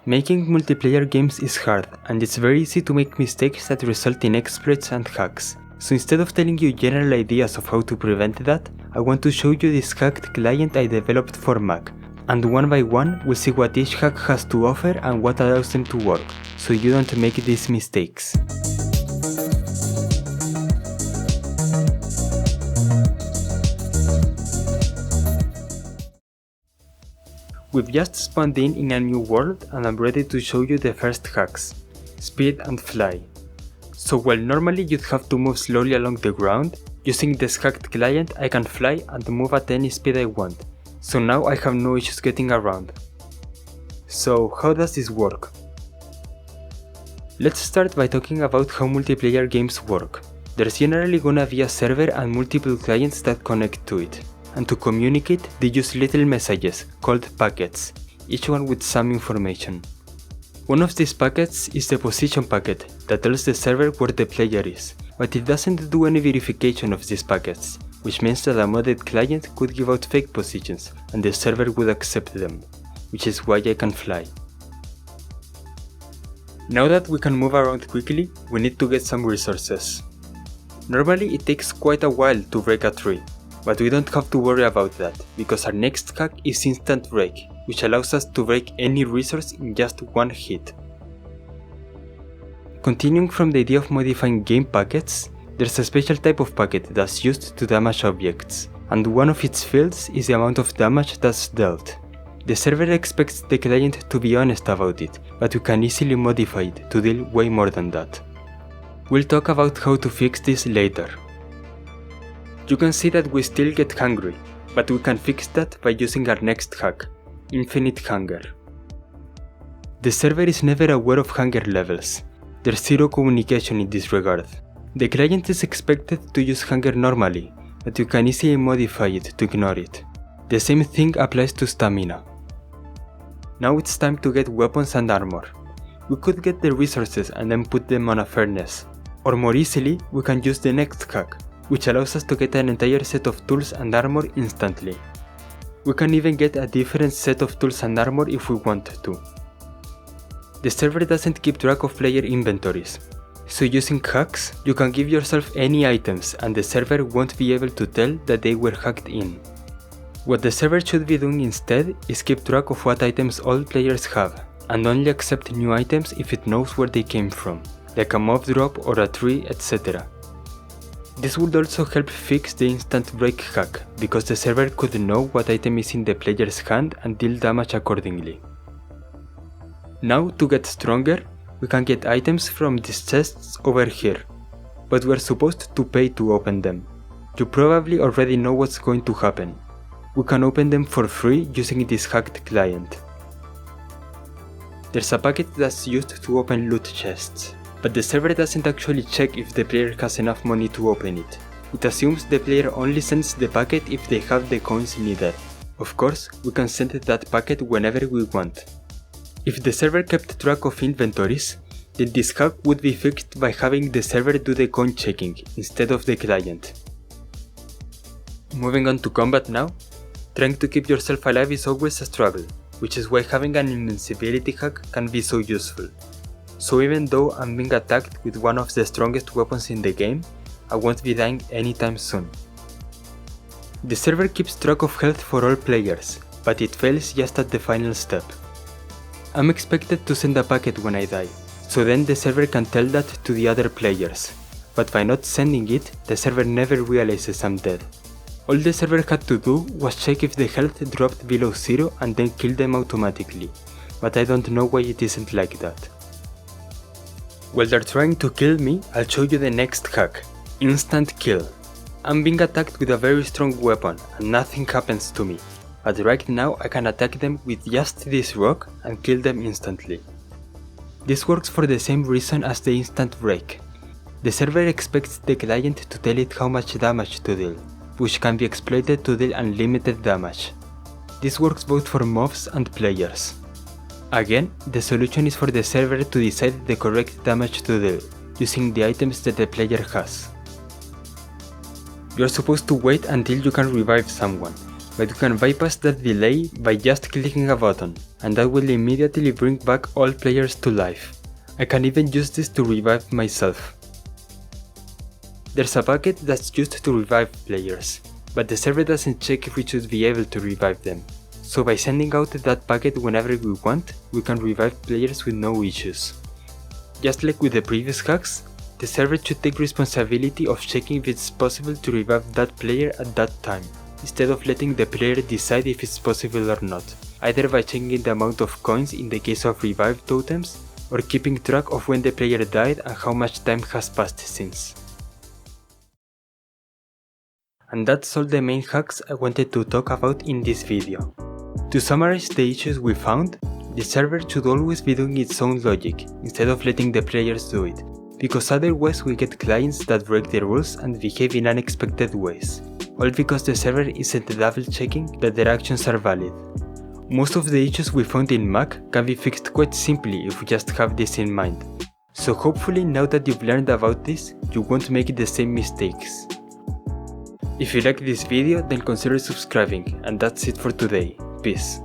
Making multiplayer games is hard, and it's very easy to make mistakes that result in exploits and hacks. So instead of telling you general ideas of how to prevent that, I want to show you this hacked client I developed for Muck, and one by one we'll see what each hack has to offer and what allows them to work, so you don't make these mistakes. We've just spawned in a new world and I'm ready to show you the first hacks, speed and fly. So while normally you'd have to move slowly along the ground, using this hacked client I can fly and move at any speed I want, so now I have no issues getting around. So how does this work? Let's start by talking about how multiplayer games work. There's generally gonna be a server and multiple clients that connect to it. And to communicate, they use little messages, called packets, each one with some information. One of these packets is the position packet, that tells the server where the player is, but it doesn't do any verification of these packets, which means that a modded client could give out fake positions, and the server would accept them, which is why I can fly. Now that we can move around quickly, we need to get some resources. Normally it takes quite a while to break a tree, but we don't have to worry about that, because our next hack is Instant Break, which allows us to break any resource in just one hit. Continuing from the idea of modifying game packets, there's a special type of packet that's used to damage objects, and one of its fields is the amount of damage that's dealt. The server expects the client to be honest about it, but we can easily modify it to deal way more than that. We'll talk about how to fix this later. You can see that we still get hungry, but we can fix that by using our next hack, Infinite Hunger. The server is never aware of hunger levels. There's zero communication in this regard. The client is expected to use hunger normally, but you can easily modify it to ignore it. The same thing applies to stamina. Now it's time to get weapons and armor. We could get the resources and then put them on a furnace, or more easily, we can use the next hack, which allows us to get an entire set of tools and armor instantly. We can even get a different set of tools and armor if we want to. The server doesn't keep track of player inventories, so using hacks, you can give yourself any items and the server won't be able to tell that they were hacked in. What the server should be doing instead is keep track of what items all players have, and only accept new items if it knows where they came from, like a mob drop or a tree, etc. This would also help fix the instant break hack, because the server could know what item is in the player's hand and deal damage accordingly. Now, to get stronger, we can get items from these chests over here, but we're supposed to pay to open them. You probably already know what's going to happen. We can open them for free using this hacked client. There's a packet that's used to open loot chests, but the server doesn't actually check if the player has enough money to open it. It assumes the player only sends the packet if they have the coins needed. Of course, we can send that packet whenever we want. If the server kept track of inventories, then this hack would be fixed by having the server do the coin checking instead of the client. Moving on to combat now, trying to keep yourself alive is always a struggle, which is why having an invincibility hack can be so useful. So even though I'm being attacked with one of the strongest weapons in the game, I won't be dying anytime soon. The server keeps track of health for all players, but it fails just at the final step. I'm expected to send a packet when I die, so then the server can tell that to the other players, but by not sending it, the server never realizes I'm dead. All the server had to do was check if the health dropped below 0 and then kill them automatically, but I don't know why it isn't like that. While they're trying to kill me, I'll show you the next hack, Instant Kill. I'm being attacked with a very strong weapon and nothing happens to me, but right now I can attack them with just this rock and kill them instantly. This works for the same reason as the instant break. The server expects the client to tell it how much damage to deal, which can be exploited to deal unlimited damage. This works both for mobs and players. Again, the solution is for the server to decide the correct damage to deal, using the items that the player has. You're supposed to wait until you can revive someone, but you can bypass that delay by just clicking a button, and that will immediately bring back all players to life. I can even use this to revive myself. There's a bucket that's used to revive players, but the server doesn't check if we should be able to revive them. So by sending out that bucket whenever we want, we can revive players with no issues. Just like with the previous hacks, the server should take responsibility of checking if it's possible to revive that player at that time, instead of letting the player decide if it's possible or not, either by checking the amount of coins in the case of revived totems, or keeping track of when the player died and how much time has passed since. And that's all the main hacks I wanted to talk about in this video. To summarize the issues we found, the server should always be doing its own logic, instead of letting the players do it, because otherwise we get clients that break the rules and behave in unexpected ways, all because the server isn't double checking that their actions are valid. Most of the issues we found in Muck can be fixed quite simply if we just have this in mind, so hopefully now that you've learned about this, you won't make the same mistakes. If you liked this video, then consider subscribing, and that's it for today. Peace.